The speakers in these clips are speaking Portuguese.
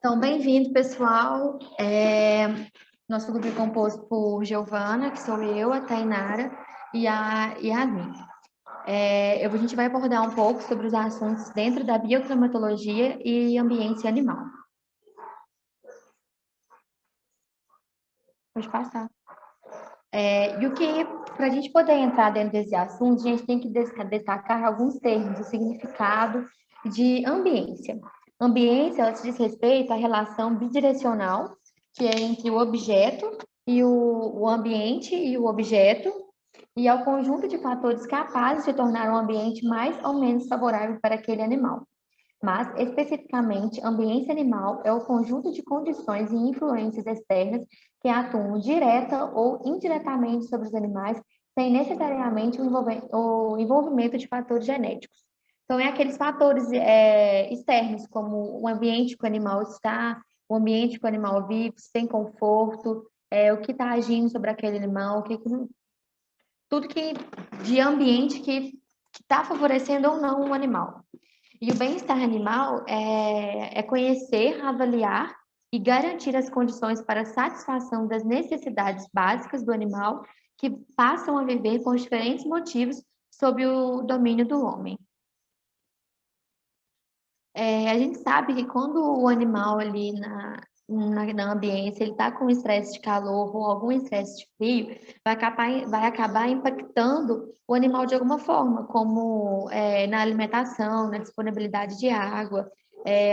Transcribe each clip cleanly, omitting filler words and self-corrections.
Então, bem-vindo, pessoal. Nosso grupo é composto por Giovana, que sou eu, a Tainara e a Yasmin. A gente vai abordar um pouco sobre os assuntos dentro da bioclimatologia e ambiente animal. Pode passar. Para a gente poder entrar dentro desse assunto, a gente tem que destacar alguns termos, o significado de ambiência. Ambiência, ela se diz respeito à relação bidirecional, que é entre o objeto e o ambiente e o objeto, e ao conjunto de fatores capazes de tornar o ambiente mais ou menos favorável para aquele animal. Mas, especificamente, ambiência animal é o conjunto de condições e influências externas que atuam direta ou indiretamente sobre os animais, sem necessariamente o envolvimento de fatores genéticos. Então, é aqueles fatores externos, como o ambiente que o animal está, o ambiente que o animal vive, se tem conforto, o que está agindo sobre aquele animal, tudo que de ambiente que está favorecendo ou não o animal. E o bem-estar animal é conhecer, avaliar e garantir as condições para a satisfação das necessidades básicas do animal que passam a viver por diferentes motivos sob o domínio do homem. A gente sabe que quando o animal ali na ambiência, ele está com estresse de calor ou algum estresse de frio, vai acabar impactando o animal de alguma forma, como na alimentação, na disponibilidade de água,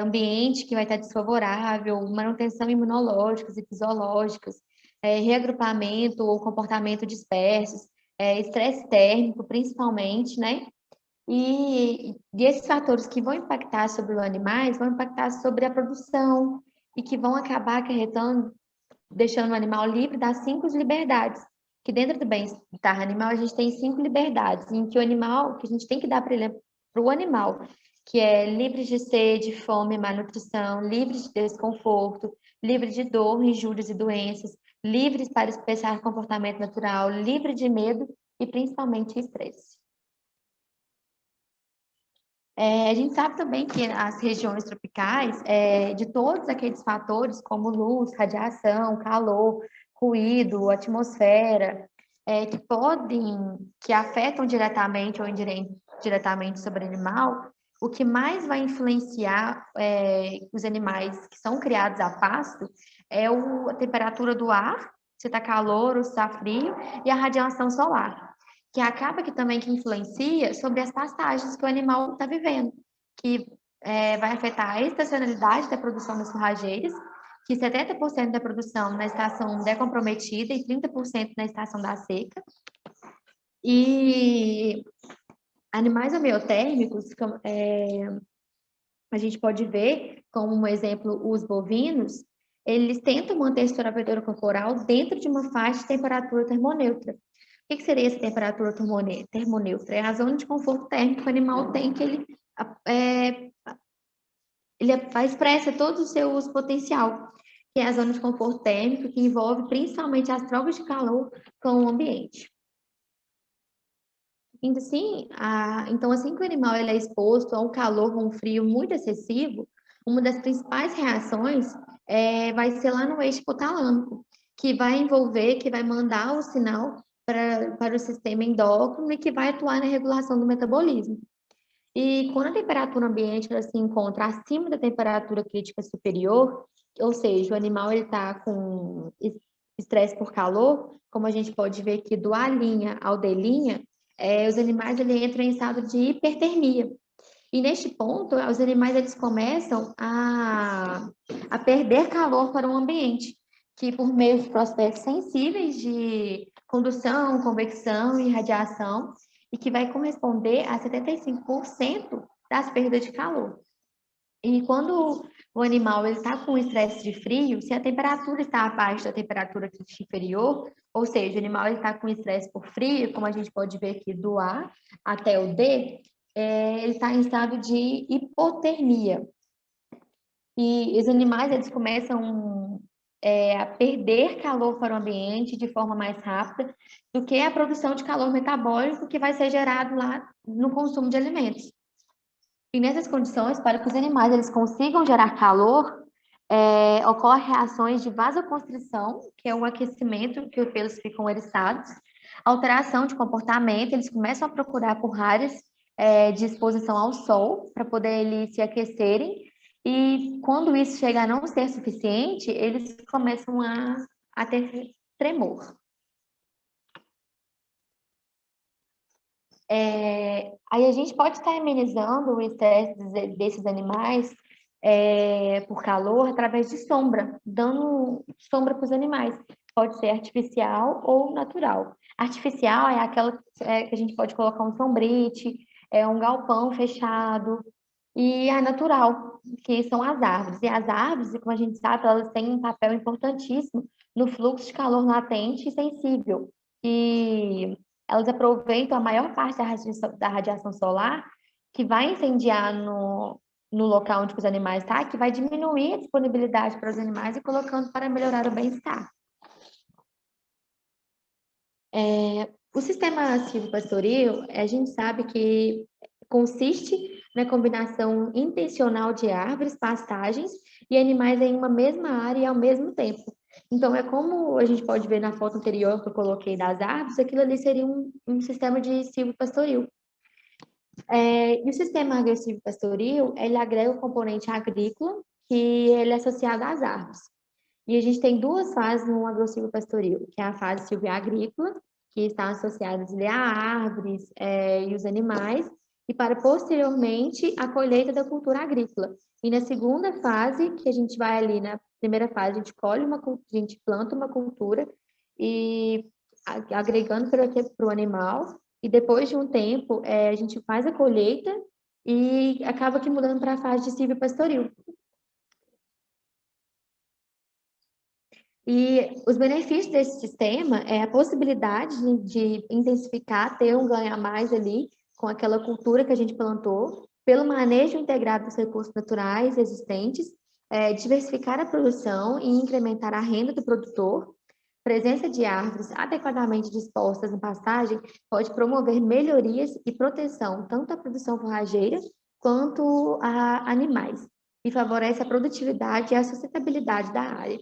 ambiente que vai estar desfavorável, manutenção imunológicas e fisiológicas, reagrupamento ou comportamento dispersos, estresse térmico, principalmente, né? E esses fatores que vão impactar sobre os animais vão impactar sobre a produção e que vão acabar acarretando, deixando o animal livre das 5 liberdades. Que dentro do bem-estar animal a gente tem 5 liberdades, em que o animal, que a gente tem que dar para o animal, que é livre de sede, fome, má nutrição, livre de desconforto, livre de dor, injúrias e doenças, livres para expressar comportamento natural, livre de medo e principalmente estresse. A gente sabe também que as regiões tropicais, de todos aqueles fatores, como luz, radiação, calor, ruído, atmosfera, que afetam diretamente ou indiretamente sobre o animal, o que mais vai influenciar os animais que são criados a pasto é a temperatura do ar, se está calor ou se está frio, e a radiação solar, que acaba que influencia sobre as pastagens que o animal está vivendo, que vai afetar a estacionalidade da produção das forrageiras, que 70% da produção na estação decomprometida e 30% na estação da seca. E animais homeotérmicos, a gente pode ver, como um exemplo, os bovinos, eles tentam manter a temperatura corporal dentro de uma faixa de temperatura termoneutra. O que seria essa temperatura termoneutra? É a zona de conforto térmico que o animal tem, que ele expressa todo o seu potencial, que é a zona de conforto térmico, que envolve principalmente as trocas de calor com o ambiente. Então, assim que o animal é exposto a um calor ou um frio muito excessivo, uma das principais reações vai ser lá no eixo hipotalâmico, que vai mandar o sinal para o sistema endócrino e que vai atuar na regulação do metabolismo. E quando a temperatura ambiente se encontra acima da temperatura crítica superior, ou seja, o animal está com estresse por calor, como a gente pode ver aqui do A' ao D', os animais entram em estado de hipertermia. E neste ponto, os animais eles começam a perder calor para o ambiente, que por meio de processos sensíveis de condução, convecção e radiação, e que vai corresponder a 75% das perdas de calor. E quando o animal está com estresse de frio, se a temperatura está abaixo da temperatura inferior, ou seja, o animal está com estresse por frio, como a gente pode ver aqui do A até o D, ele está em estado de hipotermia. E os animais eles começam a perder calor para o ambiente de forma mais rápida do que a produção de calor metabólico que vai ser gerado lá no consumo de alimentos. E nessas condições, para que os animais eles consigam gerar calor, Ocorre reações de vasoconstrição, que é o aquecimento, que os pelos ficam eriçados, alteração de comportamento, eles começam a procurar por áreas de exposição ao sol, para poder eles se aquecerem, e quando isso chega a não ser suficiente, eles começam a ter tremor. Aí a gente pode estar amenizando o estresse desses animais por calor através de sombra, dando sombra para os animais. Pode ser artificial ou natural. Artificial é aquela que a gente pode colocar um sombrite, um galpão fechado, e a natural, que são as árvores. E as árvores, como a gente sabe, elas têm um papel importantíssimo no fluxo de calor latente e sensível. E elas aproveitam a maior parte da radiação solar, que vai incendiar no local onde os animais estão, que vai diminuir a disponibilidade para os animais e colocando para melhorar o bem-estar. O sistema silvopastoril, a gente sabe que consiste na combinação intencional de árvores, pastagens e animais em uma mesma área ao mesmo tempo. Então, é como a gente pode ver na foto anterior que eu coloquei das árvores, aquilo ali seria um sistema de silvopastoril. E o sistema agressivo-pastoril, ele agrega o componente agrícola, que ele é associado às árvores. E a gente tem duas fases no agressivo-pastoril, que é a fase silvia-agrícola, que está associada a árvores e os animais, e para posteriormente a colheita da cultura agrícola. E na segunda fase, que a gente vai ali, na primeira fase, a gente a gente planta uma cultura e agregando para o animal, e depois de um tempo a gente faz a colheita e acaba que mudando para a fase de silvopastoril. E os benefícios desse sistema é a possibilidade de intensificar, ter um ganho a mais ali com aquela cultura que a gente plantou, pelo manejo integrado dos recursos naturais existentes, diversificar a produção e incrementar a renda do produtor. Presença de árvores adequadamente dispostas em pastagem pode promover melhorias e proteção tanto à produção forrageira quanto a animais, e favorece a produtividade e a sustentabilidade da área.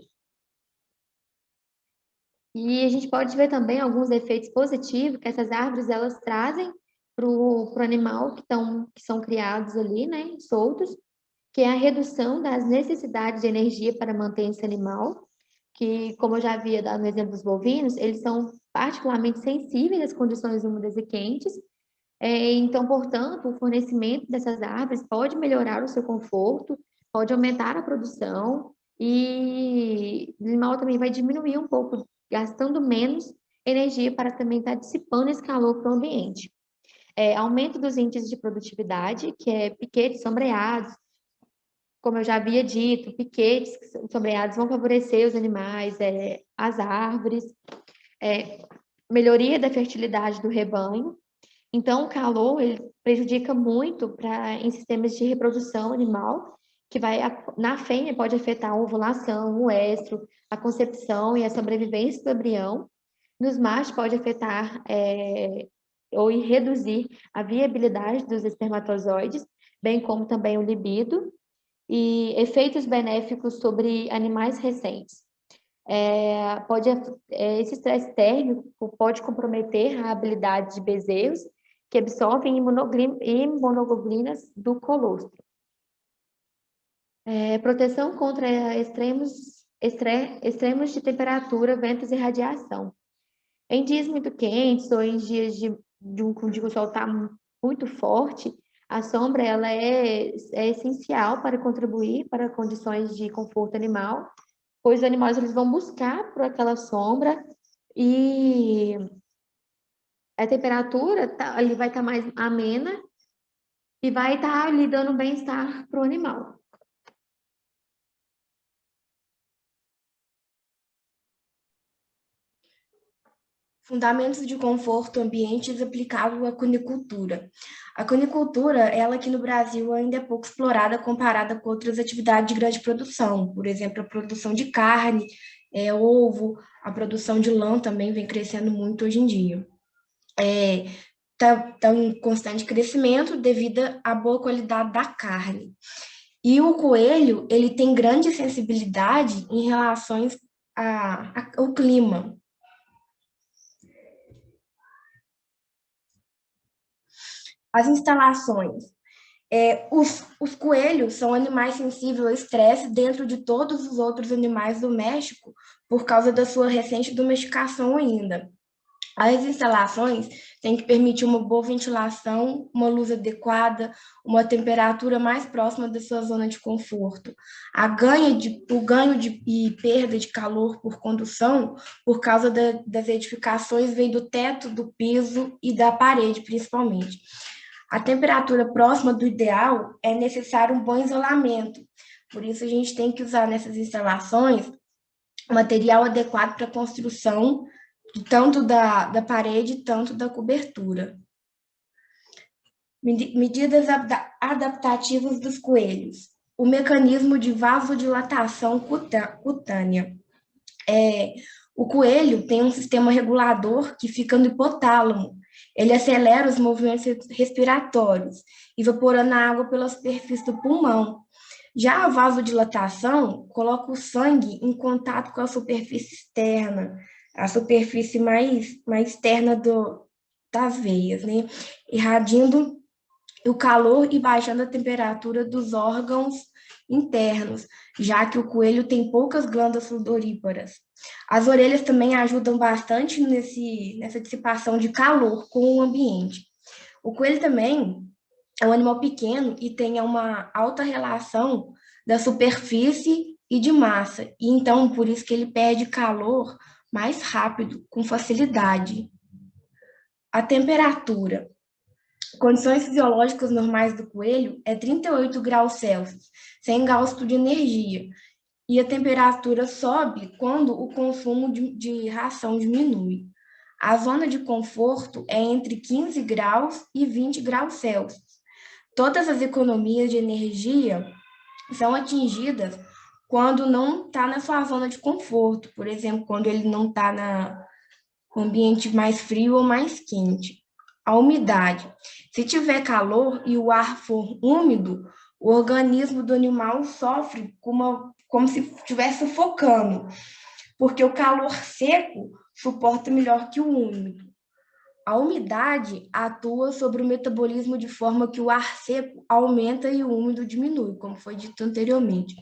E a gente pode ver também alguns efeitos positivos que essas árvores elas trazem para o animal que são criados ali, né, soltos, que é a redução das necessidades de energia para manter esse animal, que, como eu já havia dado no exemplo dos bovinos, eles são particularmente sensíveis às condições úmidas e quentes, então, portanto, o fornecimento dessas árvores pode melhorar o seu conforto, pode aumentar a produção e o animal também vai diminuir um pouco, gastando menos energia para também estar dissipando esse calor para o ambiente. Aumento dos índices de produtividade, que é piquetes sombreados, como eu já havia dito, piquetes sombreados vão favorecer os animais, as árvores, melhoria da fertilidade do rebanho. Então, o calor ele prejudica muito em sistemas de reprodução animal, que na fêmea pode afetar a ovulação, o estro, a concepção e a sobrevivência do embrião. Nos machos pode afetar ou reduzir a viabilidade dos espermatozoides, bem como também o libido, e efeitos benéficos sobre animais recentes. Esse estresse térmico pode comprometer a habilidade de bezerros que absorvem imunoglobulinas do colostro. Proteção contra extremos de temperatura, ventos e radiação. Em dias muito quentes ou em dias de o sol está muito forte, a sombra ela é essencial para contribuir para condições de conforto animal, pois os animais eles vão buscar por aquela sombra e a temperatura ali vai estar mais amena e vai estar ali dando bem-estar para o animal. Fundamentos de conforto ambientes aplicado à cunicultura. A cunicultura, ela aqui no Brasil ainda é pouco explorada comparada com outras atividades de grande produção, por exemplo, a produção de carne, ovo, a produção de lã também vem crescendo muito hoje em dia. Está em constante crescimento devido à boa qualidade da carne. E o coelho, ele tem grande sensibilidade em relação ao clima. As instalações. Os coelhos são animais sensíveis ao estresse dentro de todos os outros animais domésticos por causa da sua recente domesticação ainda. As instalações têm que permitir uma boa ventilação, uma luz adequada, uma temperatura mais próxima da sua zona de conforto. O ganho e perda de calor por condução, por causa das edificações, vem do teto, do piso e da parede, principalmente. A temperatura próxima do ideal é necessário um bom isolamento. Por isso, a gente tem que usar nessas instalações material adequado para a construção, tanto da parede, tanto da cobertura. Medidas adaptativas dos coelhos. O mecanismo de vasodilatação cutânea. O coelho tem um sistema regulador que fica no hipotálamo. Ele acelera os movimentos respiratórios, evaporando a água pela superfície do pulmão. Já a vasodilatação coloca o sangue em contato com a superfície externa, a superfície mais externa das veias, né? Irradiando o calor e baixando a temperatura dos órgãos internos, já que o coelho tem poucas glândulas sudoríparas. As orelhas também ajudam bastante nessa dissipação de calor com o ambiente. O coelho também é um animal pequeno e tem uma alta relação da superfície e de massa, e então por isso que ele perde calor mais rápido, com facilidade. A temperatura. Condições fisiológicas normais do coelho é 38 graus Celsius, sem gasto de energia, e a temperatura sobe quando o consumo de ração diminui. A zona de conforto é entre 15 graus e 20 graus Celsius. Todas as economias de energia são atingidas quando não está na sua zona de conforto, por exemplo, quando ele não está no ambiente mais frio ou mais quente. A umidade. Se tiver calor e o ar for úmido, o organismo do animal sofre como se estivesse sufocando, porque o calor seco suporta melhor que o úmido. A umidade atua sobre o metabolismo de forma que o ar seco aumenta e o úmido diminui, como foi dito anteriormente.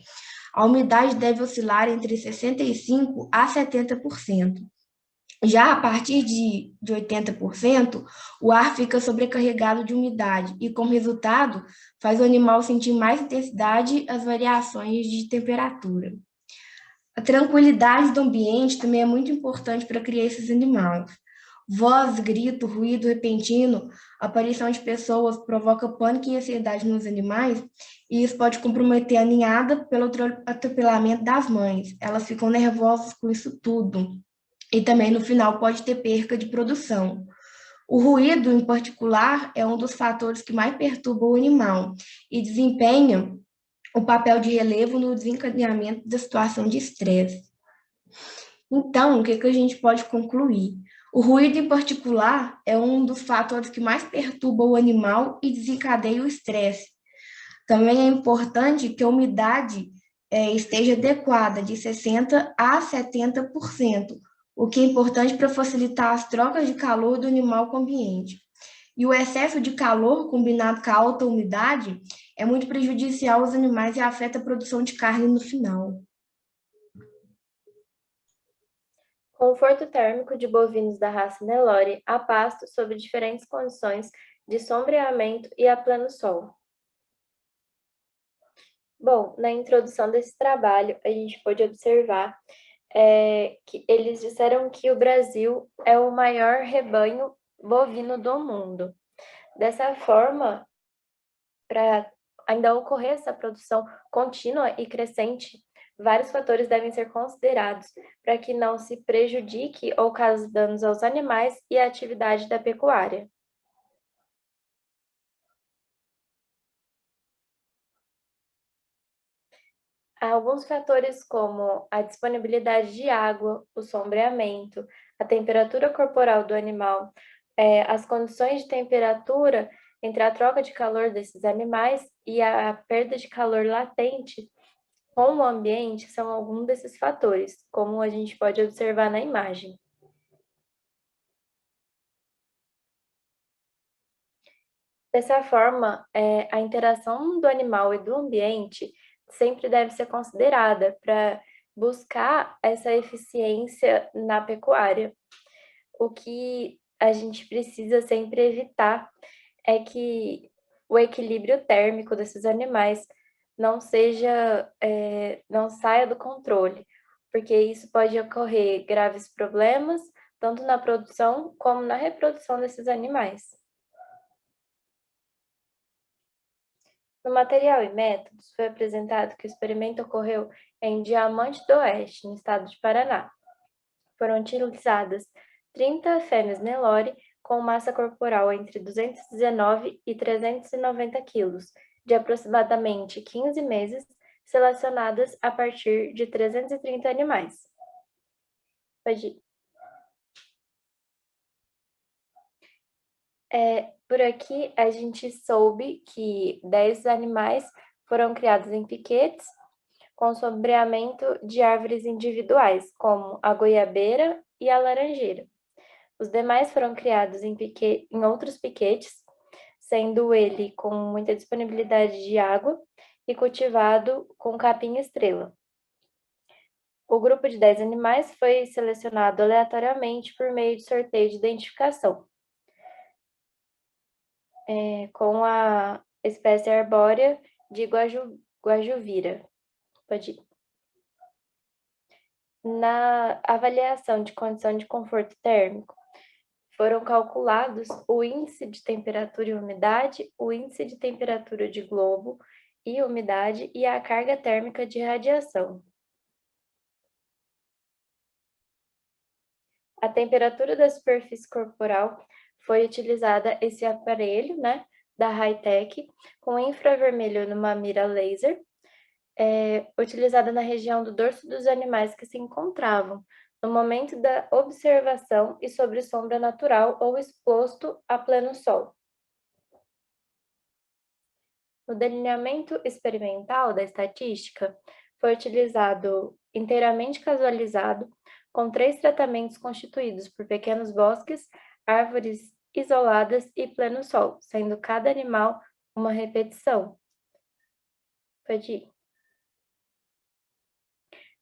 A umidade deve oscilar entre 65% a 70%. Já a partir de 80%, o ar fica sobrecarregado de umidade e, como resultado, faz o animal sentir mais intensidade as variações de temperatura. A tranquilidade do ambiente também é muito importante para criar esses animais. Voz, grito, ruído repentino, aparição de pessoas provoca pânico e ansiedade nos animais, e isso pode comprometer a ninhada pelo atropelamento das mães. Elas ficam nervosas com isso tudo. E também, no final, pode ter perca de produção. O ruído, em particular, é um dos fatores que mais perturba o animal e desempenha o papel de relevo no desencadeamento da situação de estresse. Então, o que a gente pode concluir? O ruído, em particular, é um dos fatores que mais perturba o animal e desencadeia o estresse. Também é importante que a umidade esteja adequada, de 60% a 70%, o que é importante para facilitar as trocas de calor do animal com o ambiente. E o excesso de calor, combinado com a alta umidade, é muito prejudicial aos animais e afeta a produção de carne no final. Conforto térmico de bovinos da raça Nelore a pasto sob diferentes condições de sombreamento e a pleno sol. Bom, na introdução desse trabalho, a gente pôde observar que eles disseram que o Brasil é o maior rebanho bovino do mundo. Dessa forma, para ainda ocorrer essa produção contínua e crescente, vários fatores devem ser considerados para que não se prejudique ou cause danos aos animais e à atividade da pecuária. Há alguns fatores como a disponibilidade de água, o sombreamento, a temperatura corporal do animal, as condições de temperatura entre a troca de calor desses animais e a perda de calor latente com o ambiente são alguns desses fatores, como a gente pode observar na imagem. Dessa forma, a interação do animal e do ambiente sempre deve ser considerada para buscar essa eficiência na pecuária. O que a gente precisa sempre evitar é que o equilíbrio térmico desses animais não saia do controle, porque isso pode ocorrer graves problemas, tanto na produção como na reprodução desses animais. No material e métodos, foi apresentado que o experimento ocorreu em Diamante do Oeste, no estado de Paraná. Foram utilizadas 30 fêmeas Nelore com massa corporal entre 219 e 390 quilos, de aproximadamente 15 meses, selecionadas a partir de 330 animais. Pode ir. Por aqui, a gente soube que 10 animais foram criados em piquetes com sombreamento de árvores individuais, como a goiabeira e a laranjeira. Os demais foram criados em outros piquetes, sendo ele com muita disponibilidade de água e cultivado com capim-estrela. O grupo de 10 animais foi selecionado aleatoriamente por meio de sorteio de identificação, com a espécie arbórea de guajuvira. Pode ir. Na avaliação de condição de conforto térmico, foram calculados o índice de temperatura e umidade, o índice de temperatura de globo e umidade e a carga térmica de radiação. A temperatura da superfície corporal foi utilizada esse aparelho, da Hi-Tech, com infravermelho numa mira laser, utilizada na região do dorso dos animais que se encontravam no momento da observação e sobre sombra natural ou exposto a pleno sol. No delineamento experimental da estatística, foi utilizado inteiramente casualizado, com 3 tratamentos constituídos por pequenos bosques, árvores isoladas e pleno sol, sendo cada animal uma repetição. Pode ir.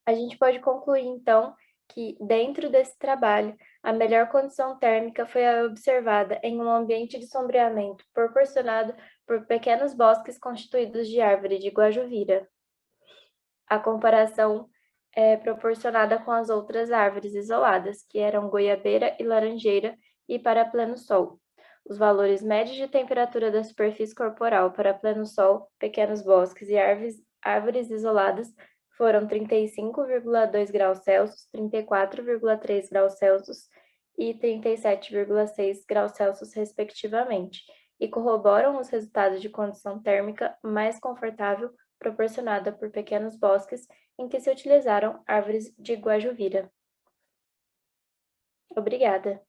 A gente pode concluir, então, que dentro desse trabalho, a melhor condição térmica foi observada em um ambiente de sombreamento proporcionado por pequenos bosques constituídos de árvore de guajuvira. A comparação é proporcionada com as outras árvores isoladas, que eram goiabeira e laranjeira, e para pleno sol. Os valores médios de temperatura da superfície corporal para pleno sol, pequenos bosques e árvores isoladas foram 35,2 graus Celsius, 34,3 graus Celsius e 37,6 graus Celsius, respectivamente, e corroboram os resultados de condição térmica mais confortável proporcionada por pequenos bosques em que se utilizaram árvores de guajuvira. Obrigada.